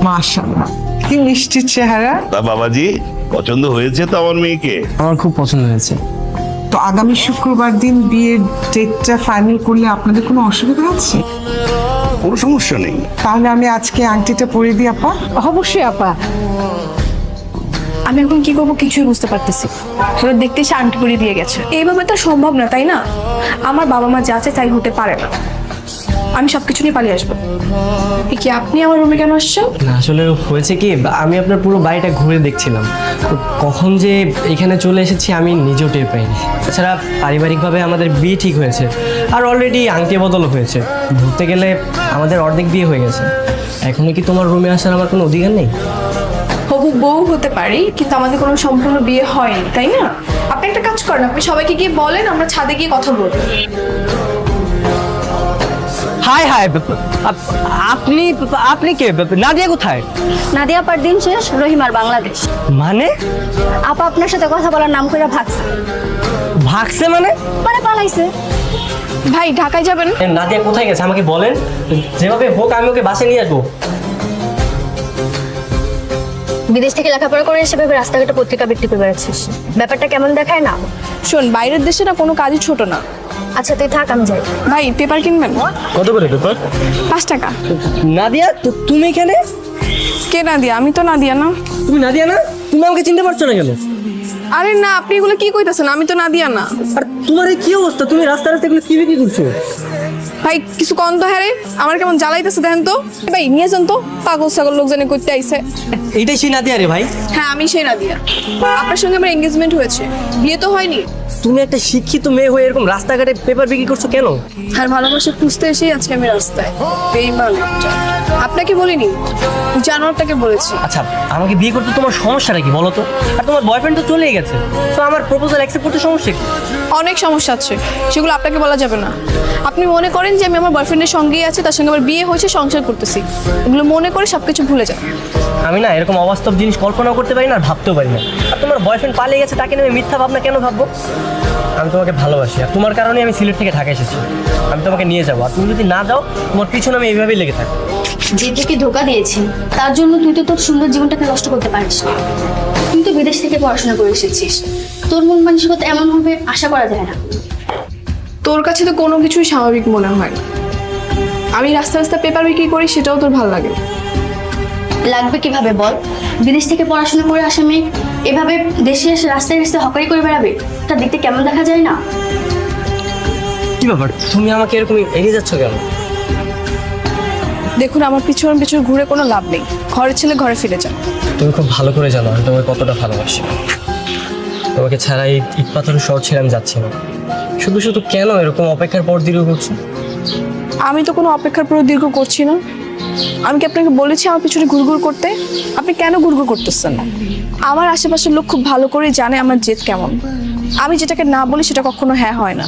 মাশাআল্লাহ, কি মিষ্টি চেহারা। তা বাবাজি, পছন্দ হয়েছে তো আমার মেয়েকে? আমার খুব পছন্দ হয়েছে। তো আগামী শুক্রবার দিন বিয়ের ডেটটা ফাইনাল করলে আপনাদের কোনো অসুবিধা আছে? কোনো সমস্যা নেই। তাহলে আমি আজকে আংটিটা পরিয়ে দিই আপা। অবশ্যই আপা। আমি এখন কি করবো কিছুই বুঝতে পারতেছি। আসলে দেখতে এসে আন্টি করে দিয়ে গেছে, এইভাবে তো সম্ভব না, তাই না? আমার বাবা মা যা চায় তাই হতে পারে না। আমি সবকিছু নিয়ে পালিয়ে আসবো। কি আপনি আমার রুমে কেন আসছেন? না, আসলে হয়েছে কি, আমি আপনার পুরো বাড়িটা ঘুরে দেখছিলাম, তো কখন যে এখানে চলে এসেছি আমি নিজেও টের পাইনি। তাছাড়া পারিবারিকভাবে আমাদের বিয়ে ঠিক হয়েছে, আর অলরেডি আংটি বদলও হয়েছে। ধরতে গেলে আমাদের অর্ধেক বিয়ে হয়ে গেছে। এখনো কি তোমার রুমে আসার আমার কোনো অধিকার নেই? হবু বউ হতে পারি, কিন্তু আমাদের কোনো সম্পূর্ণ বিয়ে হয়নি, তাই না? আপনি একটা কাজ করেন, আপনি সবাইকে গিয়ে বলেন আমরা ছাদে গিয়ে কথা বলবো। হাই হাই, আপনি আপনি কে? নাদিয়া কোথায়? নাদিয়া আপার দিন শেষ, রহিমার বাংলাদেশ। মানে আপা আপনার সাথে কথা বলার নাম করে ভাগছে। ভাগছে মানে? মানে পালাইছে। ভাই ঢাকায় যাবেন? নাদিয়া কোথায় গেছে আমাকে বলেন, যেভাবে হোক আমি ওকে বাসে নিয়ে আসবো। বিদেশ থেকে লেখাপড়া করে এসে ভেবে রাস্তাঘাটে পত্রিকা বিক্রি করে বেড়াচ্ছিস, ব্যাপারটা কেমন দেখায় না? শোন, বাইরের দেশে না কোনো কাজই ছোট না। আচ্ছা তুই থাক, আমি যাই। ভাই পেপার কিনবেন? কত করে পেপার? 5 টাকা। নাদিয়া, তুমি এখানে? কে নাদিয়া? আমি তো নাদিয়া না। তুমি নাদিয়া না? তুমি আমাকে চিনতে পারছো না কেন? আরে না, আপনি এগুলো কি কইতাছেন? আমি তো নাদিয়া না। আর তোমার এই কি অবস্থা? তুমি রাস্তা রাস্তা এগুলো কি বিক্রি করছো? ভাই কিছু কম তো। হ্যাঁ রে, আমার কেমন জ্বালাইতেছে দেখেন তো। ভাই নিয়ে যান তো, পাগল ছাগল লোক জানে করতে আইছে। এইটাই সেই নাদিয়া রে ভাই? হ্যাঁ আমি সেই নাদিয়া। আপনার সঙ্গে আমার এঙ্গেজমেন্ট হয়েছে, বিয়ে তো হয়নি। তুমি একটা শিক্ষিত মেয়ে হয়ে এরকম রাস্তাঘাটে পেপার বিক্রি করছো কেন? আর ভালোবাসা খুঁজতে এসেই আজকে আমি রাস্তায়। বেঈমান একটা। আপনাকে বলিনি, জানোয়ারটাকে বলেছি। আচ্ছা, আমাকে বিয়ে করতে তোমার সমস্যাটা কি বলো তো? আর তোমার বয়ফ্রেন্ড তো চলেই গেছে, তো আমার প্রপোজাল অ্যাকসেপ্ট করতে সমস্যা কি? অনেক সমস্যা আছে, সেগুলো আপনাকে বলা যাবে না। আপনি মনে করেন যে আমি আমার বয়ফ্রেন্ডের সঙ্গেই আছি, তার সঙ্গে আমার বিয়ে হয়েছে, সংসার করতেছি। এগুলো মনে করে সবকিছু ভুলে যান। আমি না এরকম অবাস্তব জিনিস কল্পনাও করতে পারি না, আর ভাবতেও পারি না। আর তোমার বয়ফ্রেন্ড পালিয়ে গেছে, তাকে নিয়ে মিথ্যা ভাবনা কেন ভাববো? আমি তোমাকে ভালোবাসি, আর তোমার কারণে আমি সিলেট থেকে ঢাকা এসেছি। আমি তোমাকে নিয়ে যাবো, আর তুমি যদি না যাও তোমার পিছনে আমি এইভাবেই লেগে থাকবো। যে তোকে ধোকা দিয়েছি তার জন্য তুই তো তোর সুন্দর জীবনটাকে নষ্ট করতে পারিস না। তুই তো বিদেশ থেকে পড়াশোনা করে এসেছিস, তোর মন মানসিকতা এমন হবে আশা করা যায় না। তোর কাছে তো কোনো কিছুই স্বাভাবিক মনে হয়। আমি রাস্তা রাস্তা পেপার বিক্রি করি, সেটাও তোর ভালো লাগে। লাগবে কিভাবে বল? বিদেশ থেকে পড়াশোনা করে আসা মেয়ে এভাবে দেশে এসে রাস্তায় রাস্তায় হকারি করে বেড়াবে, তা দেখতে কেমন দেখা যায় না? কি ব্যাপার, তুমি আমাকে এরকম এড়িয়ে যাচ্ছ কেন? দেখুন, আমার পিছন পিছন ঘুরে কোনো লাভ নেই। ঘরের ছেলে ঘরে ফিরে যান। তুমি খুব ভালো করে জানো আমি তোমাকে কতটা ভালোবাসি। তোমাকে ছাড়া এই ইট পাথরের শহর ছেড়ে আমি যাচ্ছি না। শুধু শুধু কেন এরকম অপেক্ষার পর দীর্ঘ করছো? আমি তো কোনো অপেক্ষার পর দীর্ঘ করছি না। আমি কি আপনাকে বলেছি আমার পিছনে ঘুরঘুর করতে? আপনি কেন ঘুরঘুর করতেছেন? আমার আশেপাশের লোক খুব ভালো করে জানে আমার জেদ কেমন। আমি যেটাকে না বলি সেটা কখনো হ্যাঁ হয় না।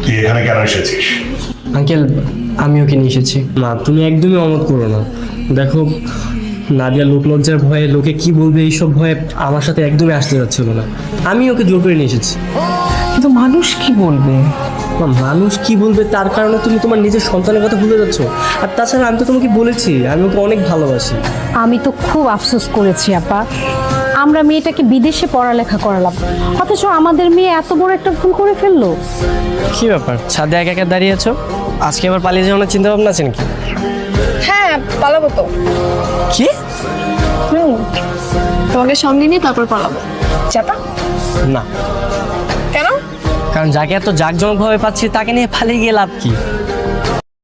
তুই এখানে কেন এসেছিস? আঙ্কেল, আমি ওকে নিয়ে এসেছি। না, তুমি একদমই অমত করো না। দেখো, নাদিয়া লোকলজ্জার ভয়ে, লোকে কি বলবে এইসব ভয়ে আমার সাথে একদমই আসতে যাচ্ছিল না। আমি ওকে জোর করে নিয়ে এসেছি। কিন্তু মানুষ কি বলবে? মানুষ কি বলবে তার কারণে তুমি তোমার নিজের সন্তানের কথা ভুলে যাচ্ছ। আর তাছাড়া আমি তো তোমাকে বলেছি আমি ওকে অনেক ভালোবাসি। আমি তো খুব আফসোস করেছি আপা, আমরা মেয়েটাকে বিদেশে পড়ালেখা করালাম, অথচ আমাদের মেয়ে এত বড় একটা ভুল করে ফেললো। কি ব্যাপার, ছাদে একা একা দাঁড়িয়ে আছো? আজকে আবার পালিয়ে যাওয়ার চিন্তা ভাবনা আছে নাকি? হ্যাঁ পালাবো তো। কি? তোমাকে সঙ্গে নিয়ে তারপর পালাবো। চাপা না। কেন? কারণ যাকে এত জাঁকজমকভাবে পাচ্ছি তাকে নিয়ে পালিয়ে গিয়ে লাভ কি?